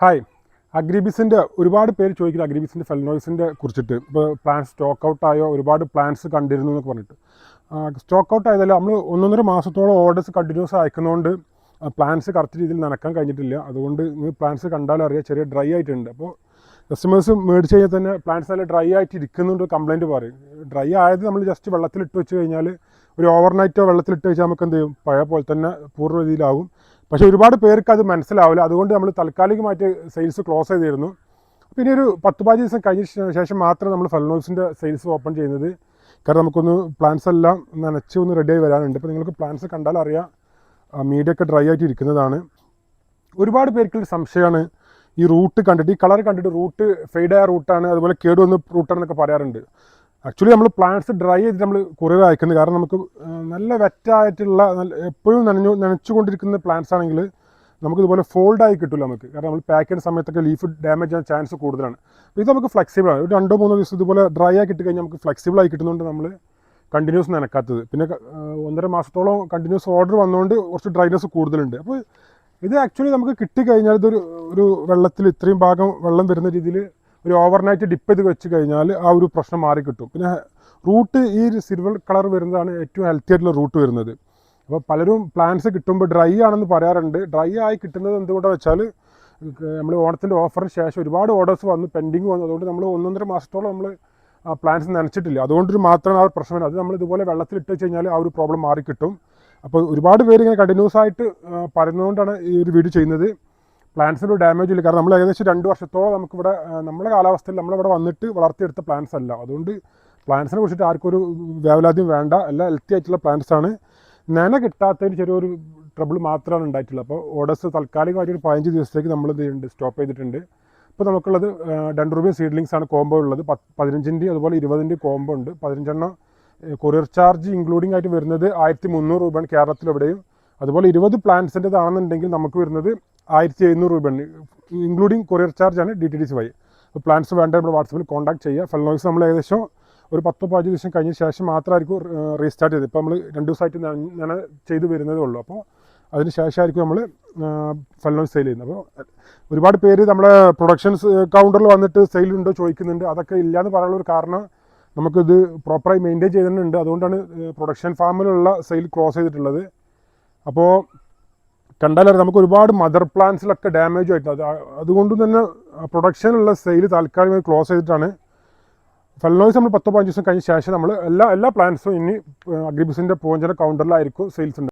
Hi. അഗ്രിബിസിൻ്റെ ഒരുപാട് പേര് ചോദിക്കുന്നത് അഗ്രിബിസിൻ്റെ ഫെലനോയ്സിൻ്റെ കുറിച്ചിട്ട്. ഇപ്പോൾ പ്ലാൻ സ്റ്റോക്ക് ഔട്ടായോ, ഒരുപാട് പ്ലാൻസ് കണ്ടിരുന്നു എന്നൊക്കെ പറഞ്ഞിട്ട്. സ്റ്റോക്ക് ഔട്ട് ആയതല്ല, നമ്മൾ 1.5 മാസത്തോളം ഓർഡേഴ്സ് കണ്ടിന്യൂസ് അയക്കുന്നതുകൊണ്ട് പ്ലാൻസ് കറക്റ്റ് രീതിയിൽ നനക്കാൻ കഴിഞ്ഞിട്ടില്ല. അതുകൊണ്ട് നിങ്ങൾ പ്ലാൻസ് കണ്ടാലും അറിയാം, ചെറിയ ഡ്രൈ ആയിട്ടുണ്ട്. അപ്പോൾ കസ്റ്റമേഴ്സ് മേടിച്ച് കഴിഞ്ഞാൽ തന്നെ പ്ലാൻസ് നല്ല ഡ്രൈ ആയിട്ട് ഇരിക്കുന്നുണ്ട് കംപ്ലയിൻറ്റ് പറയും. ഡ്രൈ ആയത് നമ്മൾ ജസ്റ്റ് വെള്ളത്തിലിട്ട് വെച്ച് കഴിഞ്ഞാൽ, ഒരു ഓവർനൈറ്റോ വെള്ളത്തിലിട്ട് വെച്ചാൽ നമുക്ക് എന്ത് ചെയ്യും, പഴയ പോലെ തന്നെ പൂർണ്ണ രീതിയിലാവും. പക്ഷേ ഒരുപാട് പേർക്ക് അത് മനസ്സിലാവില്ല. അതുകൊണ്ട് നമ്മൾ താൽക്കാലികമായിട്ട് സെയിൽസ് ക്ലോസ് ചെയ്തിരുന്നു. പിന്നെ ഒരു 10-15 ദിവസം കഴിഞ്ഞ ശേഷം മാത്രം നമ്മൾ ഫെലനോയ്സിൻ്റെ സെയിൽസ് ഓപ്പൺ ചെയ്യുന്നത്. കാരണം നമുക്കൊന്ന് പ്ലാൻസ് എല്ലാം നനച്ച് ഒന്ന് റെഡിയായി വരാനുണ്ട്. ഇപ്പോൾ നിങ്ങൾക്ക് പ്ലാൻസ് കണ്ടാൽ അറിയാം, മീഡിയ ഒക്കെ ഡ്രൈ ആയിട്ട് ഇരിക്കുന്നതാണ്. ഒരുപാട് പേർക്കുള്ള സംശയമാണ് ഈ റൂട്ട് കണ്ടിട്ട്, ഈ കളർ കണ്ടിട്ട് റൂട്ട് ഫെയ്ഡായ റൂട്ടാണ്, അതുപോലെ കേടുവന്ന റൂട്ടാണെന്നൊക്കെ പറയാറുണ്ട്. ആക്ച്വലി നമ്മൾ പ്ലാന്റ്സ് ഡ്രൈ ചെയ്തിട്ട് നമ്മൾ കുറേ അയക്കുന്നത്. കാരണം നമുക്ക് നല്ല വെറ്റായിട്ടുള്ള എപ്പോഴും നനച്ചുകൊണ്ടിരിക്കുന്ന പ്ലാന്റ്സ് ആണെങ്കിൽ നമുക്കിതുപോലെ ഫോൾഡായി കിട്ടില്ല നമുക്ക്. കാരണം നമ്മൾ പാക്ക് ചെയ്യുന്ന സമയത്തൊക്കെ ലീഫ് ഡാമേജ് ചെയ്യാൻ ചാൻസ് കൂടുതലാണ്. അപ്പോൾ ഇത് നമുക്ക് ഫ്ലെക്സിബിളാണ്. ഒരു 2-3 ദിവസം ഇതുപോലെ ഡ്രൈ ആയി കിട്ടിക്കഴിഞ്ഞാൽ നമുക്ക് ഫ്ലെക്സിബിളായി കിട്ടുന്നതുകൊണ്ട് നമ്മൾ കണ്ടിന്യൂസ് നനക്കാത്തത്. പിന്നെ 1.5 മാസത്തോളം കണ്ടിന്യൂസ് ഓർഡർ വന്നുകൊണ്ട് കുറച്ച് ഡ്രൈനെസ് കൂടുതലുണ്ട്. അപ്പോൾ ഇത് ആക്ച്വലി നമുക്ക് കിട്ടിക്കഴിഞ്ഞാൽ ഒരു വെള്ളത്തിൽ ഇത്രയും ഭാഗം വെള്ളം വരുന്ന രീതിയിൽ ഒരു ഓവർനൈറ്റ് ഡിപ്പ് ചെയ്ത് വെച്ച് കഴിഞ്ഞാൽ ആ ഒരു പ്രശ്നം മാറി കിട്ടും. പിന്നെ റൂട്ട് ഈ സിൽവർ കളർ വരുന്നതാണ് ഏറ്റവും ഹെൽത്തി ആയിട്ടുള്ള റൂട്ട് വരുന്നത്. അപ്പോൾ പലരും പ്ലാന്റ്സ് കിട്ടുമ്പോൾ ഡ്രൈ ആണെന്ന് പറയാറുണ്ട്. ഡ്രൈ ആയി കിട്ടുന്നത് എന്തുകൊണ്ടാണെന്ന് വെച്ചാൽ, നമ്മൾ ഓണത്തിൻ്റെ ഓഫറിന് ശേഷം ഒരുപാട് ഓർഡേഴ്സ് വന്നു, പെൻഡിങ് വന്നു. അതുകൊണ്ട് നമ്മൾ 1.5 മാസത്തോളം നമ്മൾ പ്ലാന്റ്സ് നനച്ചിട്ടില്ല. അതുകൊണ്ടൊരു മാത്രമാണ് ആ ഒരു പ്രശ്നം. അത് നമ്മൾ ഇതുപോലെ വെള്ളത്തിലിട്ട് വെച്ച് കഴിഞ്ഞാൽ ആ ഒരു പ്രോബ്ലം മാറി കിട്ടും. അപ്പോൾ ഒരുപാട് പേര് ഇങ്ങനെ കണ്ടിന്യൂസ് ആയിട്ട് പറയുന്നതുകൊണ്ടാണ് ഈ ഒരു വീഡിയോ ചെയ്യുന്നത്. പ്ലാന്റ്സിന് ഡാമേജ് ഇല്ല. കാരണം നമ്മൾ ഏകദേശം 2 വർഷത്തോളം നമുക്കിവിടെ നമ്മുടെ കാലാവസ്ഥയിൽ നമ്മളിവിടെ വന്നിട്ട് വളർത്തിയെടുത്ത പ്ലാന്റ്സ് അല്ല. അതുകൊണ്ട് പ്ലാന്റ്സിനെ കുറിച്ചിട്ട് ആർക്കും ഒരു വേവലാദ്യം വേണ്ട. എല്ലാം ഹെൽത്തി ആയിട്ടുള്ള പ്ലാന്റ്സ് ആണ്. നന കിട്ടാത്തതിന് ചെറിയൊരു ട്രബിൾ മാത്രമാണ് ഉണ്ടായിട്ടുള്ളത്. അപ്പോൾ ഓർഡേഴ്സ് താൽക്കാലികമായിട്ട് ഒരു 15 ദിവസത്തേക്ക് നമ്മൾ ഇത് സ്റ്റോപ്പ് ചെയ്തിട്ടുണ്ട്. ഇപ്പോൾ നമുക്കുള്ളത് ഡെൻഡ്രോബിയം സീഡ്ലിങ്സ് ആണ് കോംബോ ഉള്ളത്. 15-ൻ്റെ അതുപോലെ 20-ൻ്റെ കോംബോ ഉണ്ട്. 15 കൊറിയർ ചാർജ് ഇൻക്ലൂഡിംഗ് ആയിട്ട് വരുന്നത് 1300 രൂപയാണ് കേരളത്തിലെവിടെയും. അതുപോലെ 20 പ്ലാന്റ്സിൻ്റെതാണെന്നുണ്ടെങ്കിൽ നമുക്ക് വരുന്നത് 1700 രൂപയാണ്, ഇൻക്ലൂഡിംഗ് കൊറിയർ ചാർജാണ് DTDC വഴി. അപ്പോൾ പ്ലാൻസ് വേണ്ട നമ്മൾ വാട്സപ്പിൽ കോൺടാക്ട് ചെയ്യുക. ഫെലനോയ്സ് നമ്മൾ ഏകദേശം ഒരു 10-15 ദിവസം കഴിഞ്ഞ ശേഷം മാത്രമായിരിക്കും റീസ്റ്റാർട്ട് ചെയ്തത്. ഇപ്പോൾ നമ്മൾ 2 ദിവസമായിട്ട് ഞാൻ ചെയ്ത് വരുന്നതേ ഉള്ളൂ. അപ്പോൾ അതിന് ശേഷമായിരിക്കും നമ്മൾ ഫെലനോയ്സ് സെയിൽ ചെയ്യുന്നത്. അപ്പോൾ ഒരുപാട് പേര് നമ്മളെ പ്രൊഡക്ഷൻസ് കൗണ്ടറിൽ വന്നിട്ട് സെയിലുണ്ടോ ചോദിക്കുന്നുണ്ട്. അതൊക്കെ ഇല്ലയെന്ന് പറയാനുള്ളൊരു കാരണം, നമുക്കിത് പ്രോപ്പറായി മെയിൻറ്റെയിൻ ചെയ്തിട്ടുണ്ട്. അതുകൊണ്ടാണ് പ്രൊഡക്ഷൻ ഫാമിലുള്ള സെയിൽ ക്ലോസ് ചെയ്തിട്ടുള്ളത്. അപ്പോൾ കണ്ടാലറിയാം, നമുക്ക് ഒരുപാട് മദർ പ്ലാന്റ്സിലൊക്കെ ഡാമേജ് ആയിട്ടുണ്ട്. അതുകൊണ്ട് തന്നെ പ്രൊഡക്ഷനുള്ള സെയിൽ താൽക്കാലികമായി ക്ലോസ് ചെയ്തിട്ടാണ്. ഫെലനോയ്സ് നമ്മൾ 10-15 ദിവസം കഴിഞ്ഞ ശേഷം നമ്മൾ എല്ലാ പ്ലാന്റ്സും ഇനി അഗ്രിബിസിൻ്റെ പൂവഞ്ചന കൗണ്ടറിലായിരിക്കും സെയിൽസ് ഉണ്ട്.